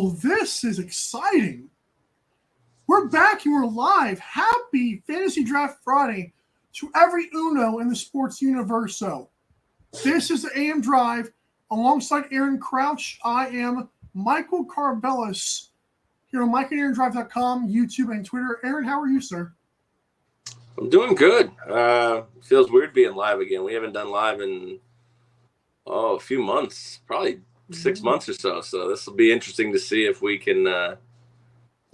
Oh, this is exciting. We're back and we're live. Happy Fantasy Draft Friday to every Uno in the sports universo. This is the AM Drive. Alongside Aaron Crouch, I am Michael Carvelis here on MikeandAaronDrive.com, YouTube, and Twitter. Aaron, how are you, sir? I'm doing good. Feels weird being live again. We haven't done live in a few months, probably 6 months or so. So this will be interesting to see if we can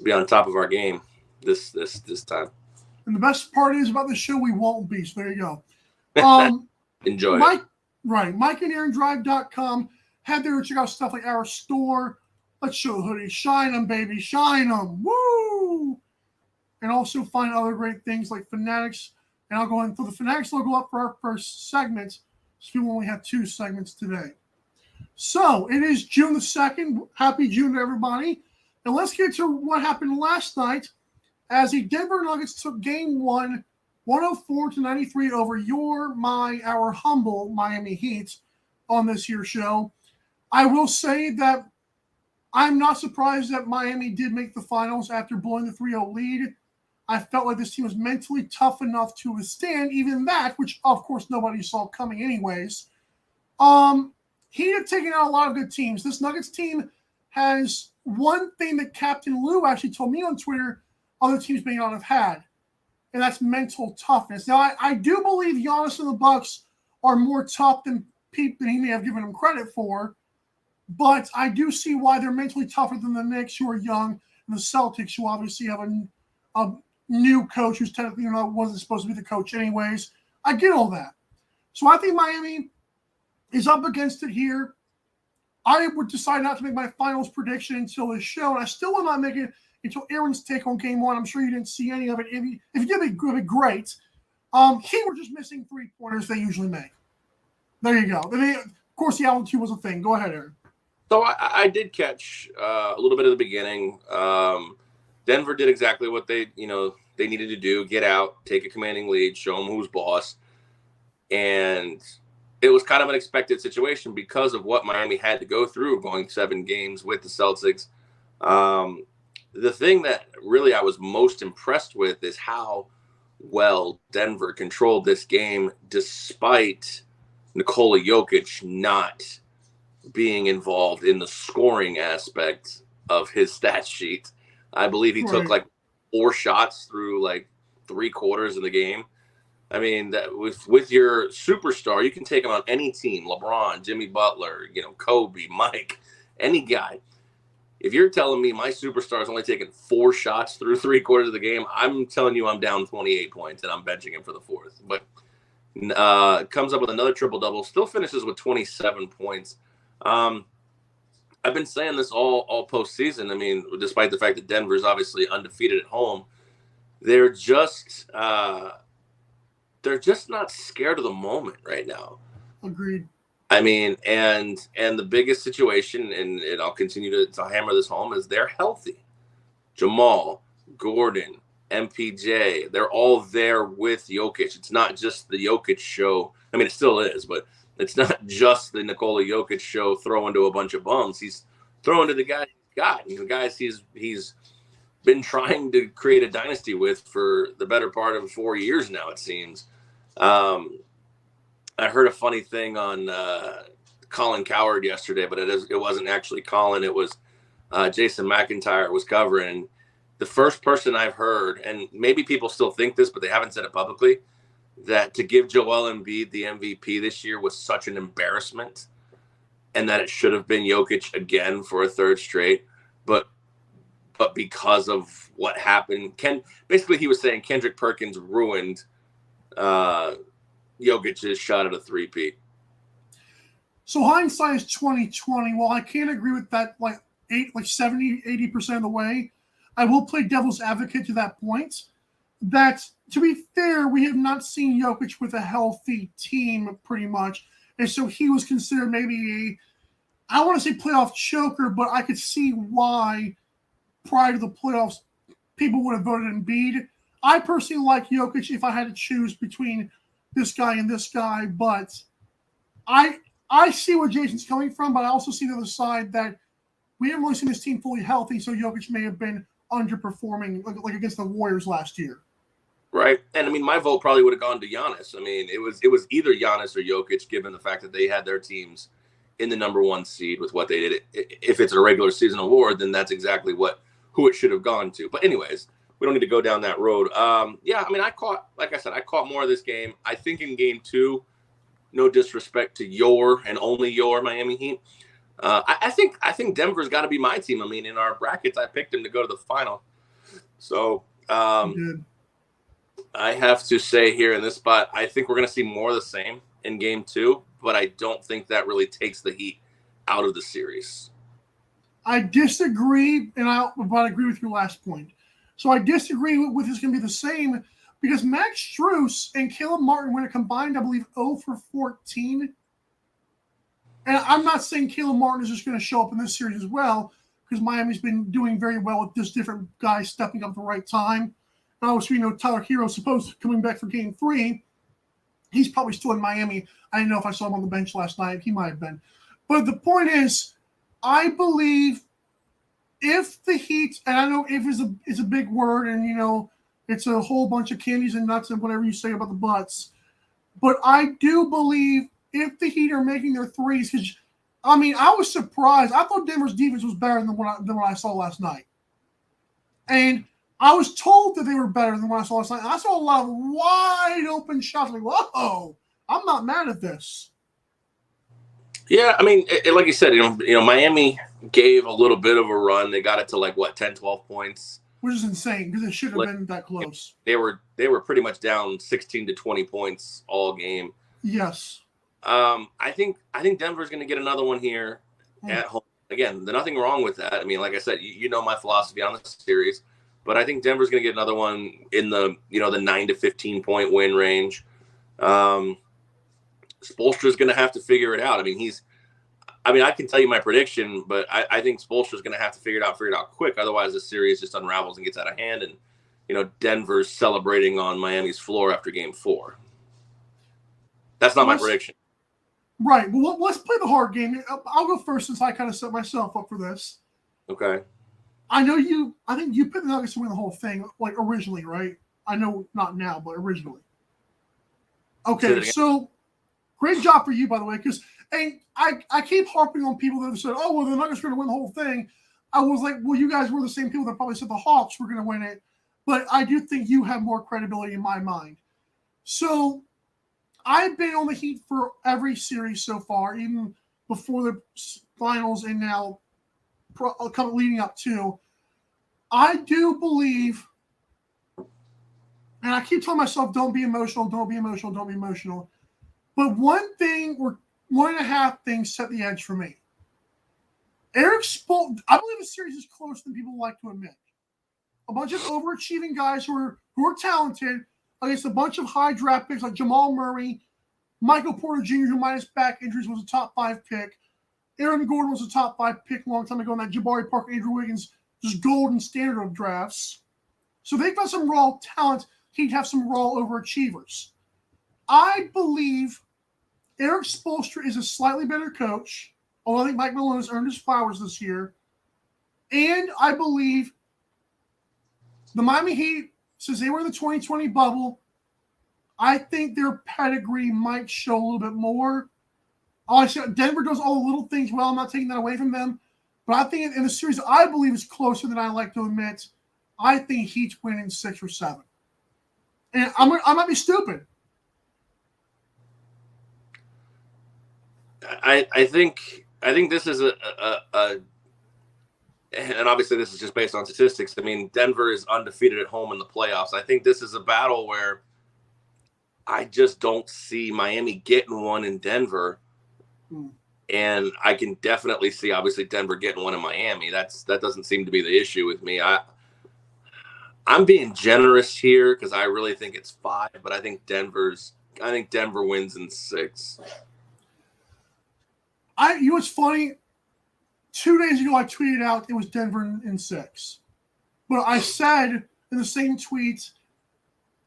be on top of our game this time. And the best part is about the show, we won't be. So there you go. Enjoy it. Right. MikeandAaronDrive.com. Head there and check out stuff like our store. Let's show the hoodies. Shine them, baby. Shine them. Woo! And also find other great things like Fanatics. And I'll go ahead and put the Fanatics logo up for our first segment. So we only have 2 segments today. So it is June the 2nd. Happy June to everybody. And let's get to what happened last night as the Denver Nuggets took game 1, 104-93 over our humble Miami Heat on this here show. I will say that I'm not surprised that Miami did make the finals after blowing the 3-0 lead. I felt like this team was mentally tough enough to withstand even that, which of course nobody saw coming anyways. He had taken out a lot of good teams. This Nuggets team has one thing that Captain Lou actually told me on Twitter other teams may not have had, and that's mental toughness. Now, I do believe Giannis and the Bucks are more tough than he may have given them credit for, but I do see why they're mentally tougher than the Knicks, who are young, and the Celtics, who obviously have a new coach who's technically wasn't supposed to be the coach anyways. I get all that. So I think Miami is up against it here. I would decide not to make my finals prediction until this show, and I still will not make it until Aaron's take on game 1. I'm sure you didn't see any of it. If you did, it'd be great. He were just missing 3-pointers they usually make. There you go. Of course, the altitude was a thing. Go ahead, Aaron. So I did catch a little bit of the beginning. Denver did exactly what they needed to do: get out, take a commanding lead, show them who's boss, and it was kind of an expected situation because of what Miami had to go through going 7 games with the Celtics. The thing that really I was most impressed with is how well Denver controlled this game despite Nikola Jokic not being involved in the scoring aspect of his stat sheet. I believe he took like 4 shots through like 3 quarters of the game. I mean, with your superstar, you can take him on any team: LeBron, Jimmy Butler, Kobe, Mike, any guy. If you're telling me my superstar is only taking 4 shots through 3 quarters of the game, I'm telling you I'm down 28 points and I'm benching him for the 4th. But comes up with another triple-double, still finishes with 27 points. I've been saying this all postseason. I mean, despite the fact that Denver's obviously undefeated at home, they're just not scared of the moment right now. Agreed. I mean, and the biggest situation, and I'll continue to hammer this home, is they're healthy. Jamal, Gordon, MPJ, they're all there with Jokic. It's not just the Jokic show. I mean, it still is, but it's not just the Nikola Jokic show throwing to a bunch of bums. He's throwing to the guys he's got, the guys he's been trying to create a dynasty with for the better part of 4 years now, it seems. I heard a funny thing on Colin Cowherd yesterday, but it wasn't actually Colin. It was Jason McIntyre was covering. The first person I've heard, and maybe people still think this, but they haven't said it publicly, that to give Joel Embiid the MVP this year was such an embarrassment and that it should have been Jokic again for a 3rd straight. But because of what happened, basically he was saying Kendrick Perkins ruined Jokic's shot at a 3-peat. So hindsight is 20/20. Well, I can't agree with that 70, 80% of the way. I will play devil's advocate to that point. That, to be fair, we have not seen Jokic with a healthy team pretty much. And so he was considered maybe I want to say playoff choker, but I could see why prior to the playoffs people would have voted Embiid. I personally like Jokic if I had to choose between this guy and this guy, but I see where Jason's coming from, but I also see the other side that we haven't really seen this team fully healthy, so Jokic may have been underperforming like against the Warriors last year. Right. And I mean, my vote probably would have gone to Giannis. I mean, it was either Giannis or Jokic, given the fact that they had their teams in the number one seed with what they did. If it's a regular season award, then that's exactly who it should have gone to. But anyways, we don't need to go down that road. Yeah, I mean, I caught more of this game. I think in game 2, no disrespect to your and only your Miami Heat, I think Denver's got to be my team. I mean, in our brackets, I picked them to go to the final. So I have to say here in this spot, I think we're going to see more of the same in game 2, but I don't think that really takes the Heat out of the series. I disagree, but I agree with your last point. So I disagree with it's going to be the same because Max Strus and Caleb Martin went a combined, I believe, 0 for 14. And I'm not saying Caleb Martin is just going to show up in this series as well because Miami's been doing very well with just different guys stepping up at the right time. And obviously, Tyler Hero's supposed to be coming back for game 3. He's probably still in Miami. I didn't know if I saw him on the bench last night. He might have been. But the point is, I believe if the Heat, and I know if is a big word, and it's a whole bunch of candies and nuts and whatever you say about the butts, but I do believe if the Heat are making their threes, because I mean, I was surprised. I thought Denver's defense was better than what I saw last night, and I was told that they were better than what I saw last night. And I saw a lot of wide open shots. Like, whoa, I'm not mad at this. Yeah, I mean, like you said, Miami gave a little bit of a run. They got it to 10, 12 points. Which is insane because it should have been that close. They were pretty much down 16 to 20 points all game. Yes. I think Denver's going to get another one here at home. Again, there's nothing wrong with that. I mean, like I said, you know my philosophy on the series, but I think Denver's going to get another one in the 9 to 15 point win range. Spoelstra's going to have to figure it out. I mean, I can tell you my prediction, but I think Spoelstra's going to have to figure it out quick. Otherwise, the series just unravels and gets out of hand. And, Denver's celebrating on Miami's floor after game 4. That's not my prediction. Right. Well, let's play the hard game. I'll go first since I kind of set myself up for this. Okay. I think you picked the Nuggets to win the whole thing, originally, right? I know not now, but originally. Okay, so great job for you, by the way, because I keep harping on people that have said, oh, well, the Nuggets are going to win the whole thing. I was like, well, you guys were the same people that probably said the Hawks were going to win it, but I do think you have more credibility in my mind. So I've been on the Heat for every series so far, even before the finals and now leading up to. I do believe, and I keep telling myself, don't be emotional, don't be emotional, don't be emotional. But one and a half things set the edge for me. Eric Spoelstra, I believe the series is closer than people like to admit. A bunch of overachieving guys who are talented against a bunch of high draft picks like Jamal Murray, Michael Porter Jr., who minus back injuries was a top 5 pick. Aaron Gordon was a top 5 pick a long time ago, and that Jabari Parker, Andrew Wiggins, just golden standard of drafts. So they've got some raw talent. He'd have some raw overachievers. I believe Eric Spoelstra is a slightly better coach, although I think Mike Malone has earned his flowers this year. And I believe the Miami Heat, since they were in the 2020 bubble, I think their pedigree might show a little bit more. Denver does all the little things well. I'm not taking that away from them. But I think in the series I believe is closer than I like to admit. I think Heat's winning 6 or 7. And I might be stupid. I think this is a and obviously this is just based on statistics. I mean, Denver is undefeated at home in the playoffs. I think this is a battle where I just don't see Miami getting one in Denver. And I can definitely see, obviously, Denver getting one in Miami. That doesn't seem to be the issue with me. I'm being generous here because I really think it's 5, but I think Denver wins in 6. You know what's funny? 2 days ago, I tweeted out it was Denver in 6. But I said in the same tweet,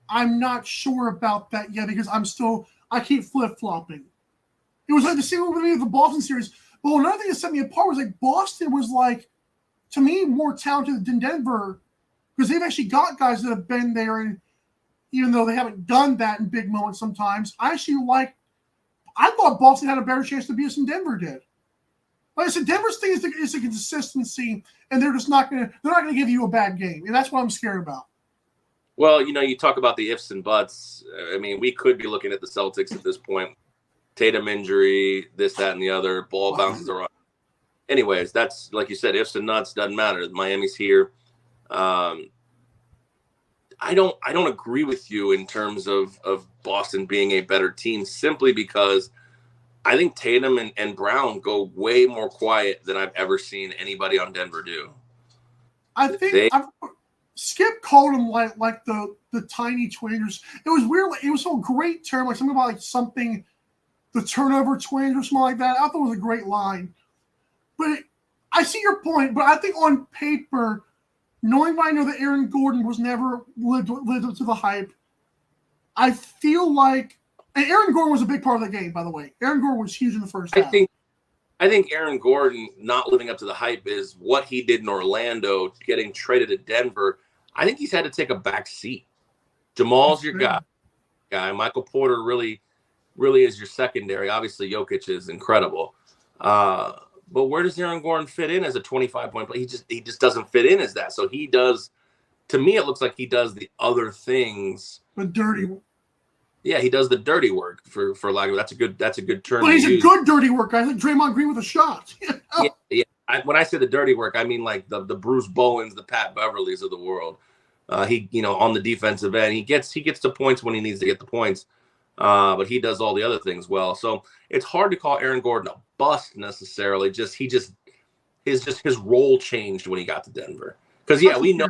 I'm not sure about that yet because I keep flip-flopping. It was like the same with me with the Boston series. But another thing that set me apart was like Boston was like, to me, more talented than Denver because they've actually got guys that have been there, and even though they haven't done that in big moments sometimes, I thought Boston had a better chance to beat us than Denver did. Like I said, Denver's thing is the consistency, and they're not going to give you a bad game, and that's what I'm scared about. Well, you talk about the ifs and buts. I mean, we could be looking at the Celtics at this point. Tatum injury, this, that, and the other. Ball bounces around. Anyways, that's like you said, ifs and nuts doesn't matter. Miami's here. I don't agree with you in terms of Boston being a better team simply because I think Tatum and Brown go way more quiet than I've ever seen anybody on Denver do. I think Skip called them like the tiny twins. It was weird. It was a great term, like something about the turnover twins or something like that. I thought it was a great line. But I see your point. But I think on paper, knowing what I know that Aaron Gordon was never lived up to the hype, I feel like, and Aaron Gordon was a big part of the game, by the way. Aaron Gordon was huge in the first half. I think Aaron Gordon not living up to the hype is what he did in Orlando, getting traded to Denver. I think he's had to take a back seat. Jamal's your guy. Michael Porter really is your secondary. Obviously, Jokic is incredible. But where does Aaron Gordon fit in as a 25-point player? He just doesn't fit in as that. So he does. To me, it looks like he does the other things. The dirty work. Yeah, he does the dirty work for lack of. That's a good term. But he's a good dirty work guy. Like Draymond Green with a shot. Yeah. When I say the dirty work, I mean like the Bruce Bowens, the Pat Beverleys of the world. He on the defensive end, he gets to points when he needs to get the points. But he does all the other things well. So it's hard to call Aaron Gordon a bust necessarily. His role changed when he got to Denver. Because we know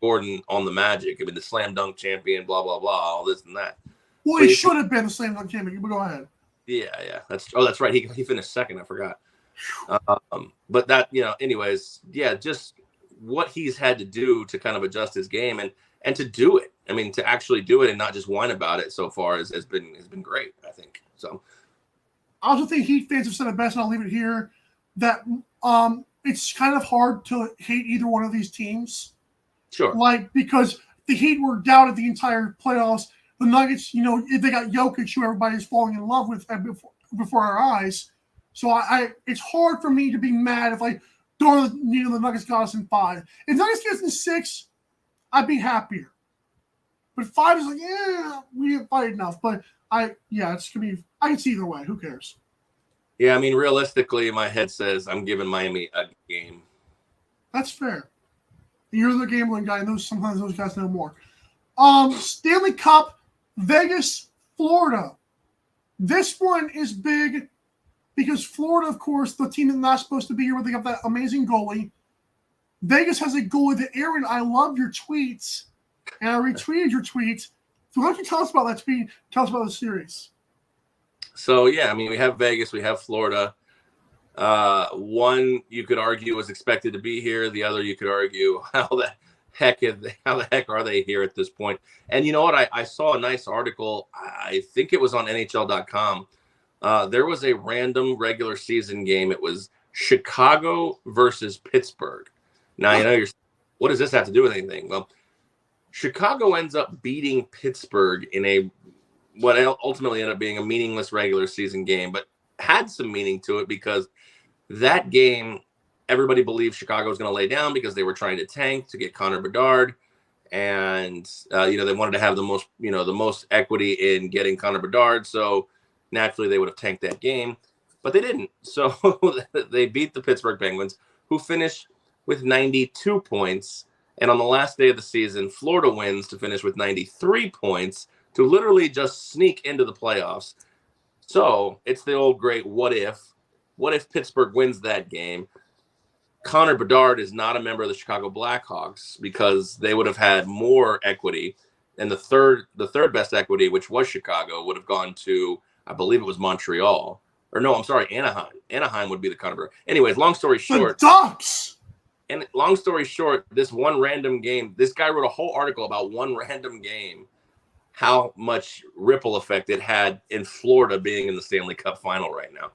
Gordon on the Magic. I mean, the slam dunk champion, blah blah blah, all this and that. Well, he should have been the slam dunk champion. But go ahead. Yeah. That's right. He finished second. I forgot. But that anyways, just what he's had to do to kind of adjust his game and to do it. I mean, to actually do it and not just whine about it so far has been great, I think. So I also think Heat fans have said it best, and I'll leave it here, that it's kind of hard to hate either one of these teams. Sure. Because the Heat were doubted the entire playoffs. The Nuggets, if they got Jokic, who everybody's falling in love with before our eyes. So it's hard for me to be mad if the Nuggets got us in 5. If Nuggets gets in 6, I'd be happier. But 5 is we didn't fight enough. But it's gonna be. I can see either way. Who cares? Yeah, I mean, realistically, my head says I'm giving Miami a game. That's fair. You're the gambling guy, and sometimes those guys know more. Stanley Cup, Vegas, Florida. This one is big because Florida, of course, the team that's not supposed to be here, but they got that amazing goalie. Vegas has a goalie that, Aaron, I love your tweets, and I retweeted your tweets. So why don't you tell us about that tweet? Tell us about the series. So, I mean, we have Vegas, we have Florida. One you could argue was expected to be here. The other you could argue how the heck are they here at this point? And you know what? I saw a nice article. I think it was on NHL.com. There was a random regular season game. It was Chicago versus Pittsburgh. Now, what does this have to do with anything? Well, Chicago ends up beating Pittsburgh in what ultimately ended up being a meaningless regular season game, but had some meaning to it because that game, everybody believed Chicago was going to lay down because they were trying to tank to get Connor Bedard. And, they wanted to have the most equity in getting Connor Bedard. So naturally they would have tanked that game, but they didn't. So they beat the Pittsburgh Penguins, who finished with 92 points. And on the last day of the season, Florida wins to finish with 93 points to literally just sneak into the playoffs. So it's the old great what if. What if Pittsburgh wins that game? Connor Bedard is not a member of the Chicago Blackhawks because they would have had more equity. And the third best equity, which was Chicago, would have gone to, I believe it was Montreal. Or no, I'm sorry, Anaheim. Anaheim would be the Connor Bedard. Anyways, long story short. The Ducks! And long story short, this one random game, this guy wrote a whole article about one random game, how much ripple effect it had in Florida being in the Stanley Cup final right now.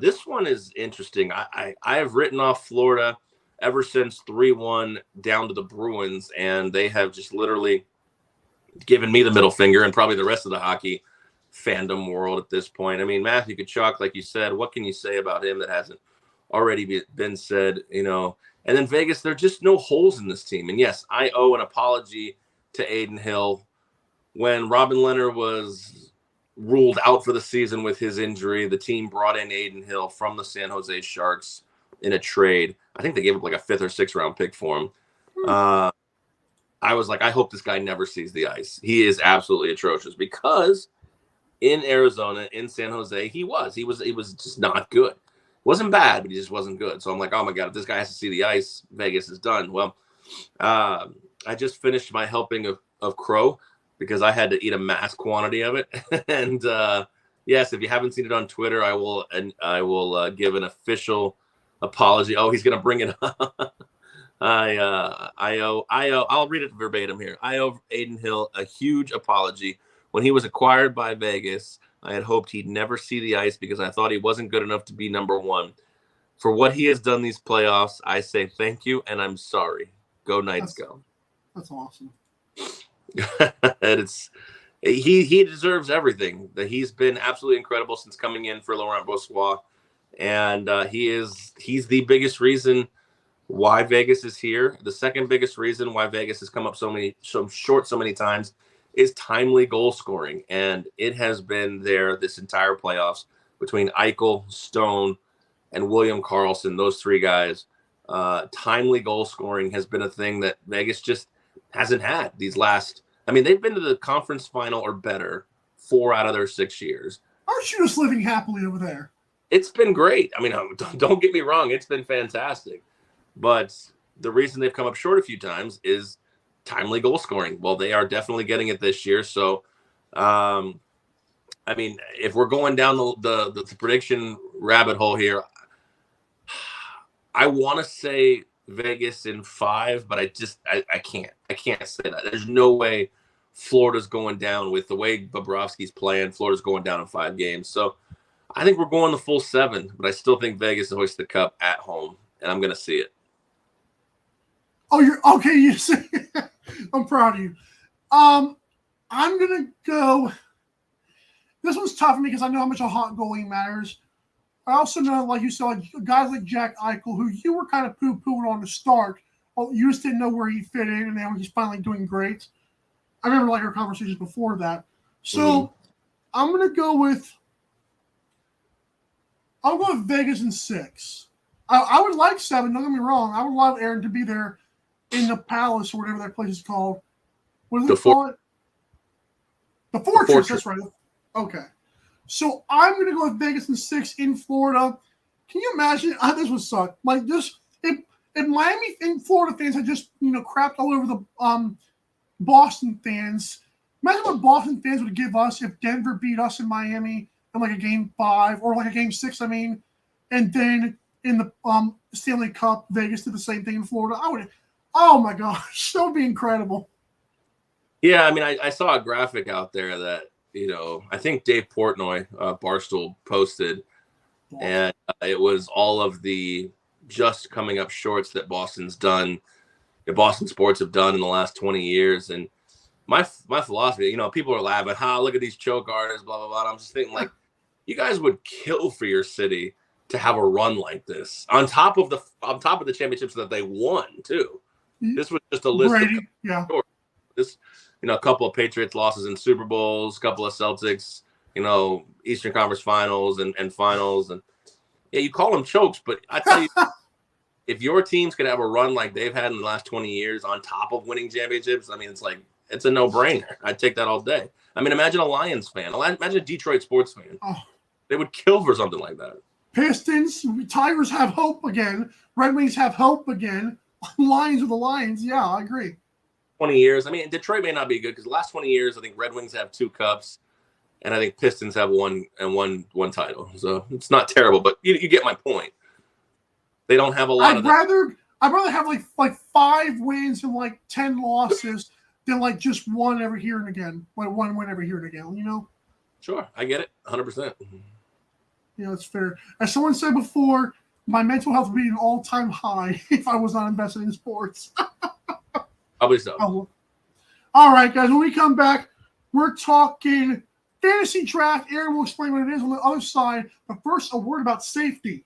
This one is interesting. I have written off Florida ever since 3-1 down to the Bruins, and they have just literally given me the middle finger and probably the rest of the hockey fandom world at this point. I mean, Matthew Tkachuk, like you said, what can you say about him that hasn't already been said, And then Vegas, there are just no holes in this team. And yes, I owe an apology to Aiden Hill. When Robin Leonard was ruled out for the season with his injury, the team brought in Aiden Hill from the San Jose Sharks in a trade. I think they gave up like a 5th or 6th round pick for him. I was like, I hope this guy never sees the ice. He is absolutely atrocious because in Arizona, in San Jose, he was just not good. Wasn't bad, but he just wasn't good. So I'm like, oh my God, if this guy has to see the ice, Vegas is done. Well, I just finished my helping of crow because I had to eat a mass quantity of it. And yes, if you haven't seen it on Twitter, I will give an official apology. Oh, he's gonna bring it up. I'll read it verbatim here. I owe Aiden Hill a huge apology. When he was acquired by Vegas, I had hoped he'd never see the ice because I thought he wasn't good enough to be number one. For what he has done these playoffs, I say thank you and I'm sorry. Go Knights, go. That's awesome. He deserves everything. That he's been absolutely incredible since coming in for Laurent Brossoit, and he's the biggest reason why Vegas is here. The second biggest reason why Vegas has come up so short so many times is timely goal scoring, and it has been there this entire playoffs between Eichel, Stone, and William Karlsson. Those three guys, timely goal scoring has been a thing that Vegas just hasn't had these last. I mean, they've been to the conference final or better 4 out of their 6 years. Aren't you just living happily over there? It's been great. I mean, don't get me wrong. It's been fantastic. But the reason they've come up short a few times is timely goal scoring. Well, they are definitely getting it this year. So, I mean, if we're going down the prediction rabbit hole here, I want to say Vegas in 5, but I can't say that. There's no way Florida's going down with the way Bobrovsky's playing. Florida's going down in 5 games. So I think we're going the full 7, but I still think Vegas will hoist the cup at home, and I'm going to see it. Oh, you're okay. You see, I'm proud of you. I'm gonna go. This one's tough for me because I know how much a hot goalie matters. I also know, like you said, like guys like Jack Eichel, who you were kind of poo-pooing on to start. Well, you just didn't know where he fit in, and now he's finally doing great. I remember like our conversations before that. So I'm gonna go with. I'll go with Vegas in 6. I would like 7. Don't get me wrong. I would love Aaron to be there in the Palace or whatever that place is called. What do they call it? The Fortress. That's right. Okay. So I'm going to go with Vegas in 6 in Florida. Can you imagine? This would suck. Like this, if Miami and Florida fans had just crapped all over the Boston fans. Imagine what Boston fans would give us if Denver beat us in Miami in like a game 5 or like a game 6. I mean, and then in the Stanley Cup, Vegas did the same thing in Florida. I would. Oh my gosh, that would be incredible. Yeah, I mean, I saw a graphic out there that I think Dave Portnoy, Barstool, posted, and it was all of the just coming up shorts that Boston sports have done in the last 20 years. And my philosophy, people are laughing, look at these choke artists, blah, blah, blah. I'm just thinking, like, you guys would kill for your city to have a run like this on top of the championships that they won too. This was just a list Brady, of this, a couple of Patriots losses in Super Bowls, a couple of Celtics, Eastern Conference Finals and finals, and yeah, you call them chokes, but I tell you, if your teams could have a run like they've had in the last 20 years on top of winning championships, I mean, it's a no-brainer. I'd take that all day. I mean, imagine a Lions fan, imagine a Detroit sports fan. Oh. They would kill for something like that. Pistons, Tigers have hope again. Red Wings have hope again. Lions are the Lions. Yeah, I agree. 20 years. I mean, Detroit may not be good because the last 20 years, I think Red Wings have 2 cups, and I think Pistons have one title. So it's not terrible, but you get my point. They don't have a lot I'd rather have like 5 wins and like 10 losses than like just one every here and again. Like one win every here and again, Sure, I get it, 100%. Yeah, that's fair. As someone said before, my mental health would be an all-time high if I was not invested in sports. Probably so. Oh, all right, guys. When we come back, we're talking fantasy draft. Aaron will explain what it is on the other side. But first, a word about safety.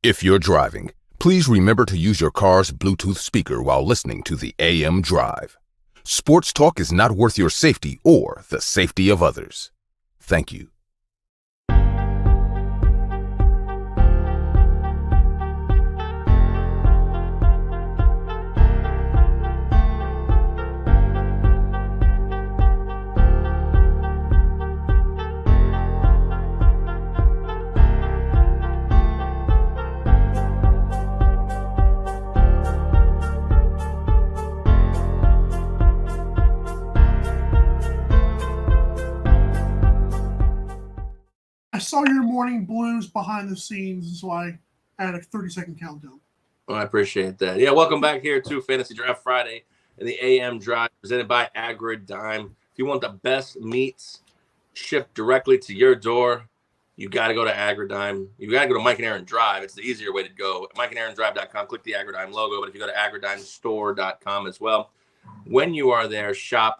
If you're driving, please remember to use your car's Bluetooth speaker while listening to the AM Drive. Sports talk is not worth your safety or the safety of others. Thank you. I saw your morning blues behind the scenes, so I had a 30-second countdown. Well, I appreciate that. Yeah, welcome back here to Fantasy Draft Friday and the AM Drive presented by AgriDime. If you want the best meats shipped directly to your door, you got to go to AgriDime. You got to go to Mike and Aaron Drive. It's the easier way to go. MikeandAaronDrive.com, click the AgriDime logo. But if you go to AgriDimeStore.com as well, when you are there, shop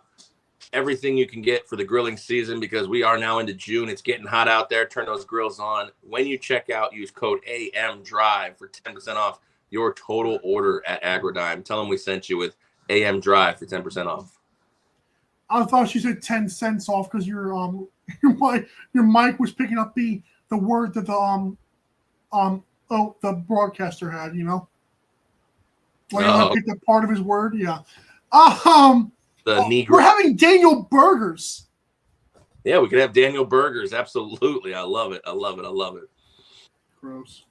everything you can get for the grilling season because we are now into June. It's getting hot out there. Turn those grills on. When you check out, use code AMDRIVE for 10% off your total order at AgriDime. Tell them we sent you with AM Drive for 10% off. I thought you said 10 cents off because your mic was picking up the word that the broadcaster had, you know? Like I picked up part of his word, yeah. We're having Daniel Burgers. Yeah, we could have Daniel Burgers. Absolutely. I love it. I love it. I love it. Gross.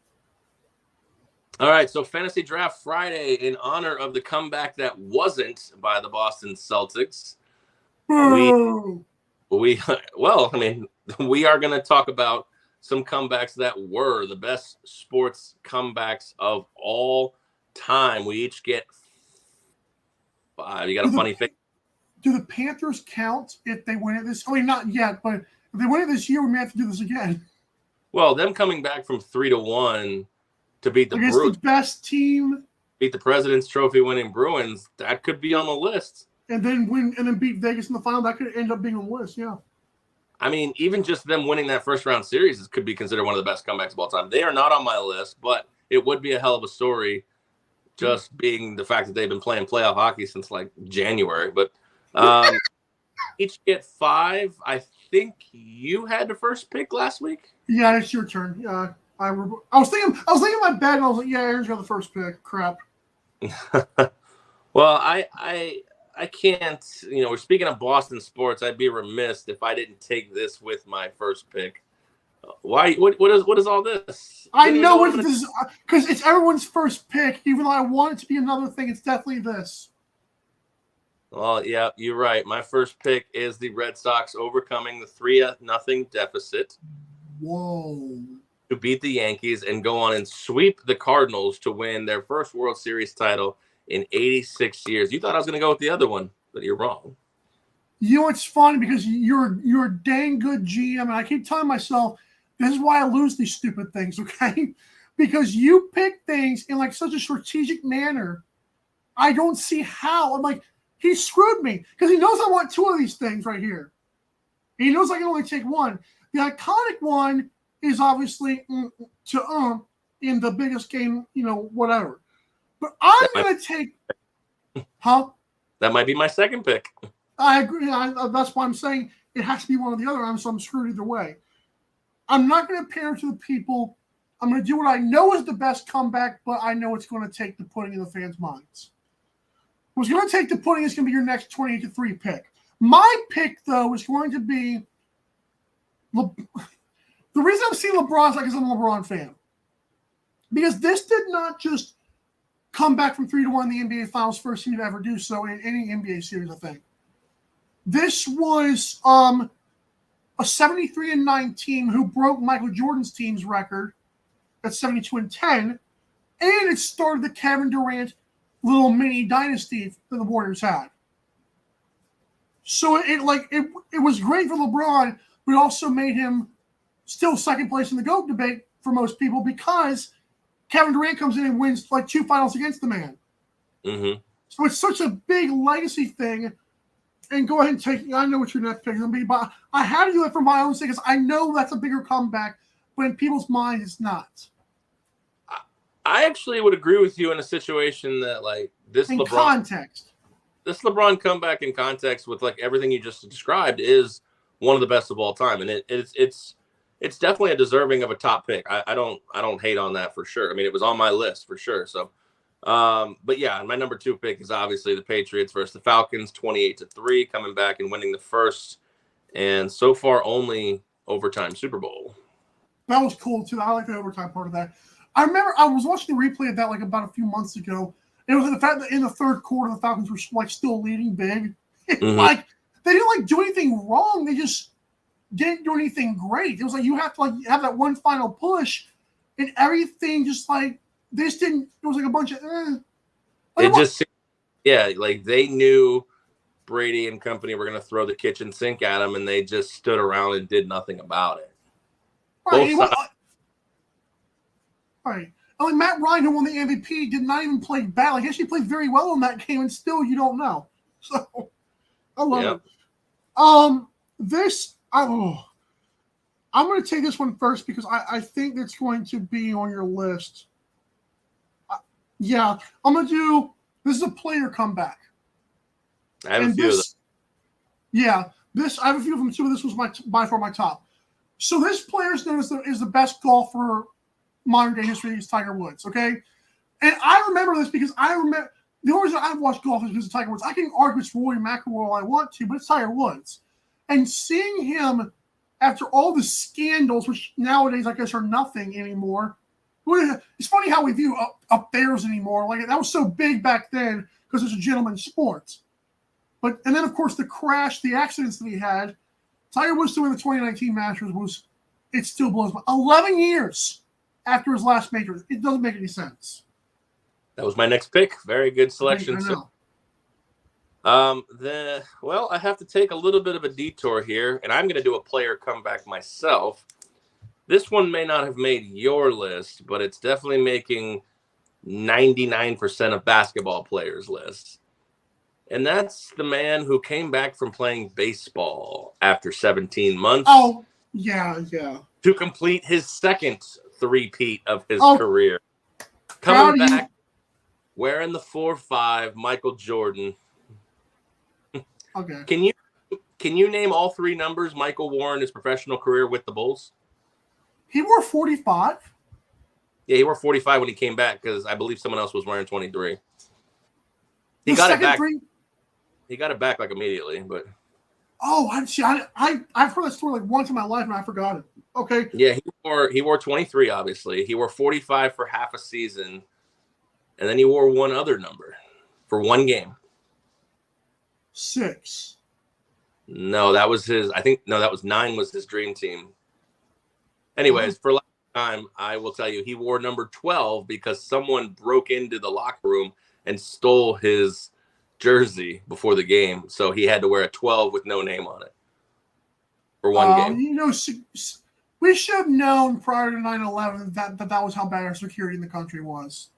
All right. So Fantasy Draft Friday in honor of the comeback that wasn't by the Boston Celtics. We are going to talk about some comebacks that were the best sports comebacks of all time. We each get 5. You got a funny face. Do the Panthers count if they win it this? I mean, not yet, but if they win it this year, we may have to do this again. Well, them coming back from 3-1 to beat the Bruins, the best team, beat the President's Trophy winning Bruins, that could be on the list. And then beat Vegas in the final, that could end up being on the list. Yeah. I mean, even just them winning that first round series could be considered one of the best comebacks of all time. They are not on my list, but it would be a hell of a story, just being the fact that they've been playing playoff hockey since like January, but. Each get 5. I think you had the first pick last week. Yeah, it's your turn. Yeah, I was thinking my bed, and I was like, yeah, Aaron's got the first pick. Crap. Well, I can't. You know, we're speaking of Boston sports. I'd be remiss if I didn't take this with my first pick. Why? What is all this? I know what this is because it's everyone's first pick. Even though I want it to be another thing, it's definitely this. Well, yeah, you're right. My first pick is the Red Sox overcoming the 3-0 deficit. Whoa. To beat the Yankees and go on and sweep the Cardinals to win their first World Series title in 86 years. You thought I was going to go with the other one, but you're wrong. You know, it's funny because you're a dang good GM, and I keep telling myself this is why I lose these stupid things, okay? Because you pick things in like such a strategic manner. I don't see how. I'm like, he screwed me because he knows I want 2 of these things right here. He knows I can only take one. The iconic one is obviously in the biggest game, you know, whatever. But I'm going to take – That might be my second pick. I agree. That's why I'm saying it has to be one or the other, so I'm screwed either way. I'm not going to pander to the people. I'm going to do what I know is the best comeback, but I know it's going to take the pudding in the fans' minds. What's going to take the pudding is going to be your next 28-3 pick. My pick, though, is going to be the reason I'm seeing LeBron is because I'm a LeBron fan. Because this did not just come back from 3-1 in the NBA Finals, first team to ever do so in any NBA series, I think. This was a 73-9 team who broke Michael Jordan's team's record at 72-10, and it started the Kevin Durant little mini dynasty that the Warriors had. So it was great for LeBron, but it also made him still second place in the GOAT debate for most people because Kevin Durant comes in and wins like 2 finals against the man. Mm-hmm. So it's such a big legacy thing. And go ahead and take. I know what your next pick is going to be, but I had to do it for my own sake because I know that's a bigger comeback, but in people's minds, it's not. I actually would agree with you in a situation that like this in LeBron context. This LeBron comeback in context with like everything you just described is one of the best of all time, and it's definitely a deserving of a top pick. I don't hate on that for sure. I mean, it was on my list for sure. So. But yeah, my number 2 pick is obviously the Patriots versus the Falcons, 28-3, coming back and winning the first and so far only overtime Super Bowl. That was cool too. I like the overtime part of that. I remember I was watching the replay of that like about a few months ago. It was the fact that in the third quarter the Falcons were like still leading big. Mm-hmm. Like they didn't like do anything wrong. They just didn't do anything great. It was like you have to like have that one final push, and everything just like. This didn't. It was like a bunch of. It just, yeah, like they knew Brady and company were going to throw the kitchen sink at them, and they just stood around and did nothing about it. Right. Right. I mean, Matt Ryan, who won the MVP, did not even play bad. Like, he actually played very well in that game, and still you don't know. So, I love it. I'm going to take this one first because I think it's going to be on your list. Yeah, I'm going to do – this is a player comeback. I have a few of them. Yeah, I have a few of them too, but this was by far my top. So this player is known as the best golfer modern day history is Tiger Woods, okay? And I remember this because the only reason I've watched golf is because of Tiger Woods. I can argue it's Rory McIlroy all I want to, but it's Tiger Woods. And seeing him after all the scandals, which nowadays I guess are nothing anymore – it's funny how we view affairs anymore. Like that was so big back then because it's a gentleman's sport. And then of course the crash, the accidents that he had. Tiger Woods doing the 2019 Masters it still blows my 11 years after his last major. It doesn't make any sense. That was my next pick. Very good selection. I know. Well, I have to take a little bit of a detour here, and I'm going to do a player comeback myself. This one may not have made your list, but it's definitely making 99% of basketball players' lists. And that's the man who came back from playing baseball after 17 months. Oh, yeah. To complete his second three-peat of his career. Coming back, wearing the 4-5, Michael Jordan. Okay. Can you name all 3 numbers Michael wore in his professional career with the Bulls? He wore 45. Yeah, he wore 45 when he came back because I believe someone else was wearing 23. He got it back. He got it back like immediately, but. Oh, I've heard that story like once in my life and I forgot it. Okay. Yeah, he wore 23. Obviously, he wore 45 for half a season, and then he wore one other number for one game. 6. No, that was his. That was 9. Was his dream team. Anyways, for last time, I will tell you he wore number 12 because someone broke into the locker room and stole his jersey before the game, so he had to wear a 12 with no name on it for one game. You know, we should have known prior to 9/11 that was how bad our security in the country was.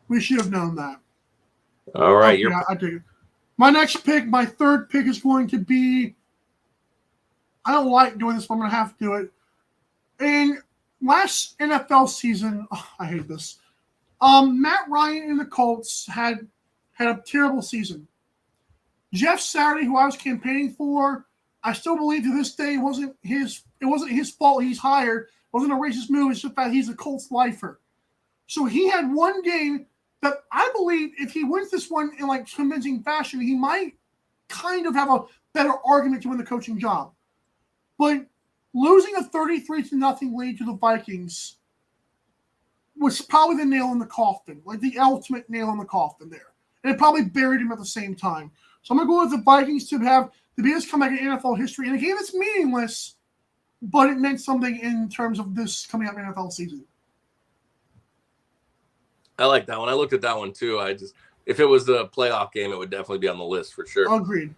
We should have known that. All right, I dig it. My next pick, my third pick is going to be. I don't like doing this, but I'm going to have to do it. In last NFL season, I hate this. Matt Ryan and the Colts had a terrible season. Jeff Saturday, who I was campaigning for, I still believe to this day it wasn't his fault he's hired. It wasn't a racist move. It's just that he's a Colts lifer. So he had one game that I believe if he wins this one in like convincing fashion, he might kind of have a better argument to win the coaching job. But losing a 33-0 lead to the Vikings was probably the nail in the coffin, like the ultimate nail in the coffin there. And it probably buried him at the same time. So I'm going to go with the Vikings to be the biggest comeback in NFL history. And a game that's meaningless, but it meant something in terms of this coming up NFL season. I like that one. I looked at that one too. If it was a playoff game, it would definitely be on the list for sure. Agreed.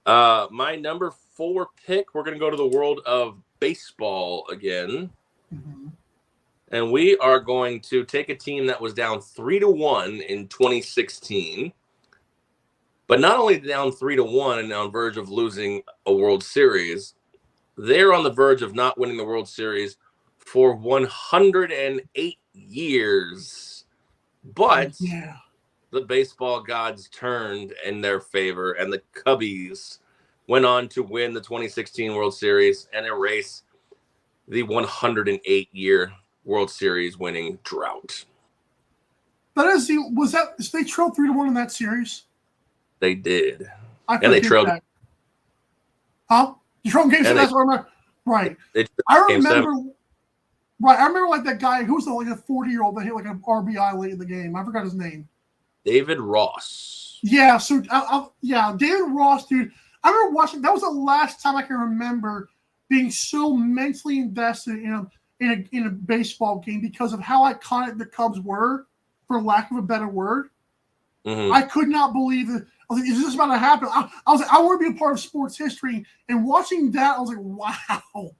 My number 4 pick, we're going to go to the world of baseball again. Mm-hmm. And we are going to take a team that was down 3-1 in 2016. But not only down 3-1 and on verge of losing a World Series, they're on the verge of not winning the World Series for 108 years. But yeah, the baseball gods turned in their favor, and the Cubbies went on to win the 2016 World Series and erase the 108-year World Series winning drought. that is they trailed 3-1 in that series? They did. And they trailed. That. Huh? You trailed game 7? That's what I remember. Right. I remember. Right. I remember like that guy who was like a 40-year-old that hit like an RBI late in the game. I forgot his name. David Ross. Yeah. So David Ross, dude. I remember watching. That was the last time I can remember being so mentally invested in a baseball game because of how iconic the Cubs were, for lack of a better word. Mm-hmm. I could not believe it. I was like, is this about to happen? I was like, I want to be a part of sports history. And watching that, I was like, wow.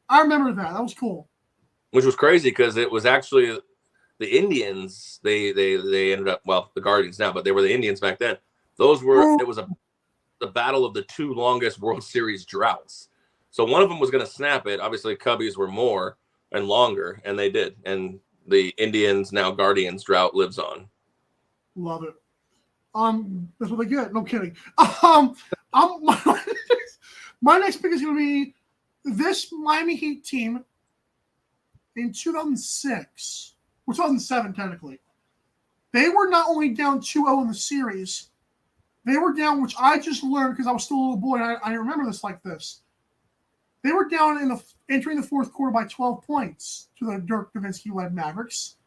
I remember that. That was cool. Which was crazy because it was actually the Indians. They ended up, well, the Guardians now, but they were the Indians back then. It was the battle of the 2 longest World Series droughts. So one of them was going to snap it. Obviously, Cubbies were more and longer, and they did. And the Indians, now Guardians drought lives on. Love it. That's what they get. No kidding. My next pick is going to be this Miami Heat team in 2006, or 2007 technically. They were not only down 2-0 in the series, they were down, which I just learned because I was still a little boy, and I remember this like this. They were down entering the fourth quarter by 12 points to the Dirk Nowitzki-led Mavericks.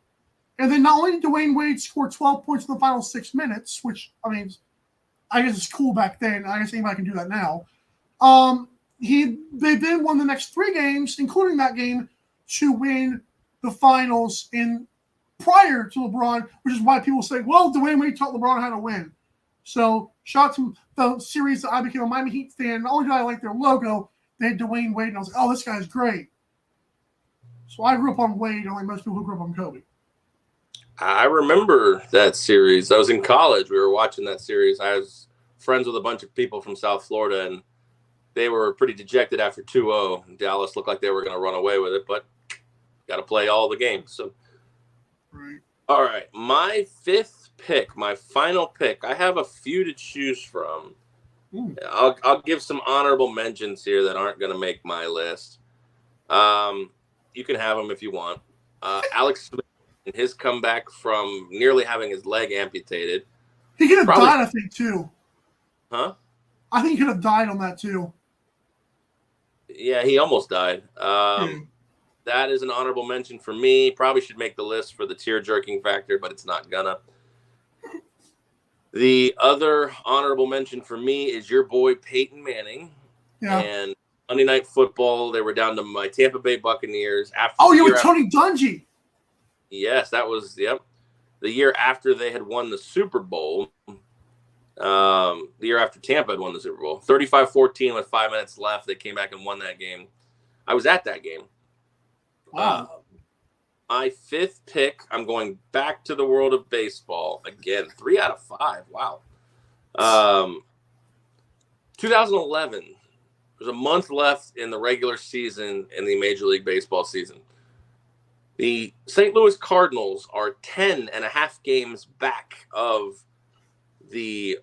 And then not only did Dwayne Wade score 12 points in the final 6 minutes, which, I mean, I guess it's cool back then. I guess anybody can do that now. They then won the next 3 games, including that game, to win the finals prior to LeBron, which is why people say, well, Dwayne Wade taught LeBron how to win. So, shout out to the series that I became a Miami Heat fan. Not only did I like their logo, they had Dwayne Wade, and I was like, oh, this guy's great. So I grew up on Wade, unlike most people who grew up on Kobe. I remember that series. I was in college. We were watching that series. I was friends with a bunch of people from South Florida, and they were pretty dejected after 2-0. Dallas looked like they were going to run away with it, but got to play all the games. So, right. All right, my 5th pick, my final pick. I have a few to choose from. I'll give some honorable mentions here that aren't going to make my list. You can have them if you want. Alex Smith, and his comeback from nearly having his leg amputated. He could have died, I think, too. Huh? I think he could have died on that, too. Yeah, he almost died. That is an honorable mention for me. Probably should make the list for the tear-jerking factor, but it's not gonna. The other honorable mention for me is your boy Peyton Manning. Yeah. And Monday Night Football, they were down to my Tampa Bay Buccaneers. You were Tony Dungy. Yes, that was, the year after they had won the Super Bowl. The year after Tampa had won the Super Bowl. 35-14 with 5 minutes left. They came back and won that game. I was at that game. Wow. My 5th pick, I'm going back to the world of baseball. Again, 3 out of 5. Wow. 2011. There's a month left in the regular season in the Major League Baseball season. The St. Louis Cardinals are 10.5 games back of the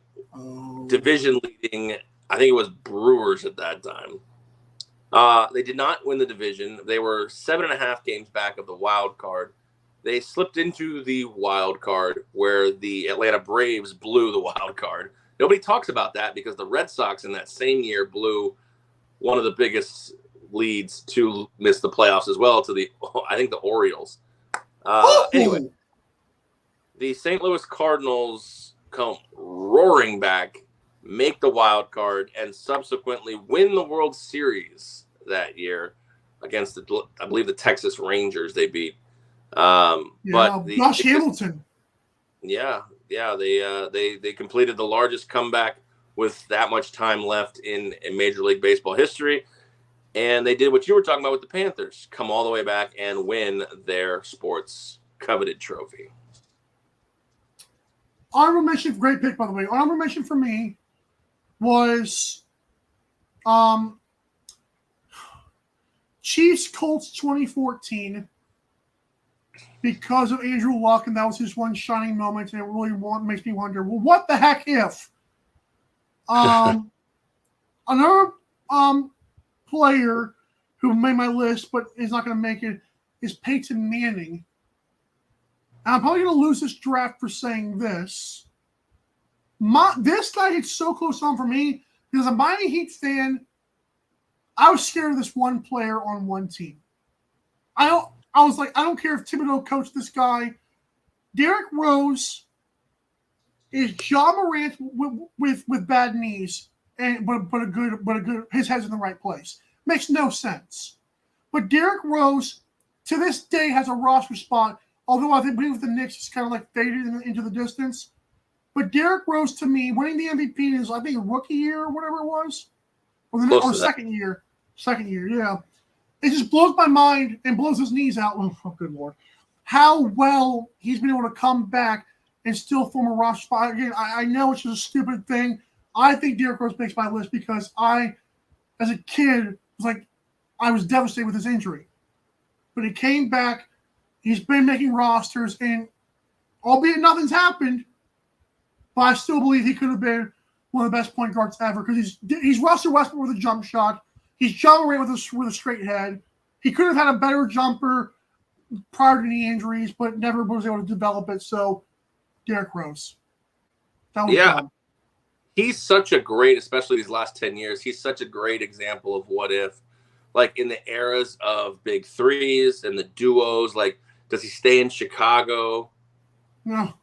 division leading, I think it was Brewers at that time. They did not win the division. They were 7.5 games back of the wild card. They slipped into the wild card where the Atlanta Braves blew the wild card. Nobody talks about that because the Red Sox in that same year blew one of the biggest leads to miss the playoffs as well, to I think the Orioles. Anyway, the St. Louis Cardinals come roaring back, make the wild card, and subsequently win the World Series that year against I believe the Texas Rangers they beat. But Josh Hamilton. Yeah. They completed the largest comeback with that much time left in Major League Baseball history. And they did what you were talking about with the Panthers, come all the way back and win their sports coveted trophy. Honorable mention, great pick, by the way. Honorable mention for me was Chiefs Colts 2014 because of Andrew Luck, and that was his one shining moment, and it really makes me wonder, well, what the heck if? Another player who made my list but is not going to make it is Peyton Manning. And I'm probably going to lose this draft for saying this. This guy hits so close on for me because as a Miami Heat fan, I was scared of this one player on one team. I was like, I don't care if Thibodeau coached this guy. Derrick Rose is John Morant with bad knees, but a good his head's in the right place. Makes no sense. But Derrick Rose to this day has a roster spot. Although I think with the Knicks, it's kind of like faded into the distance. But Derrick Rose, to me, winning the MVP in his, I think, rookie year or whatever it was, or second year. Second year, yeah. It just blows my mind and blows his knees out. Oh, good Lord. How well he's been able to come back and still form a roster spot. Again, I know it's just a stupid thing. I think Derrick Rose makes my list because as a kid, I was devastated with his injury. But he came back. He's been making rosters, and albeit nothing's happened, but I still believe he could have been one of the best point guards ever because he's Russell Westbrook with a jump shot. He's John Morant with a straight head. He could have had a better jumper prior to knee injuries, but never was able to develop it. So, Derrick Rose. That was dumb. He's such a great, especially these last 10 years, he's such a great example of what if, like in the eras of big threes and the duos, like, does he stay in Chicago? No.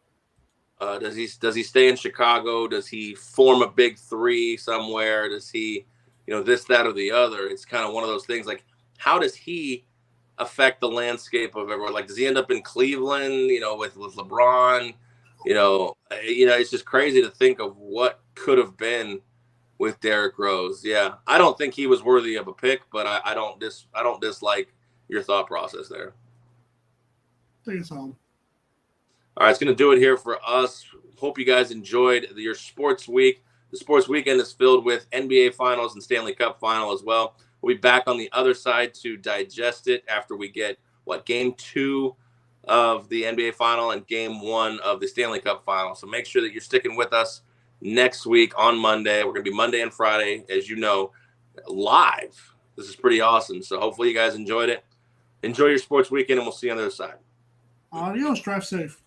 Does he stay in Chicago? Does he form a big three somewhere? Does he, this, that, or the other? It's kind of one of those things. Like, how does he affect the landscape of everyone? Like, does he end up in Cleveland? With LeBron? It's just crazy to think of what could have been with Derrick Rose. Yeah, I don't think he was worthy of a pick, but I don't dislike your thought process there. Take us home. All right, it's going to do it here for us. Hope you guys enjoyed your sports week. The sports weekend is filled with NBA Finals and Stanley Cup Final as well. We'll be back on the other side to digest it after we get, Game 2 of the NBA Final and Game 1 of the Stanley Cup Final. So make sure that you're sticking with us next week on Monday. We're going to be Monday and Friday, as you know, live. This is pretty awesome. So hopefully you guys enjoyed it. Enjoy your sports weekend, and we'll see you on the other side. Adios. Drive safe.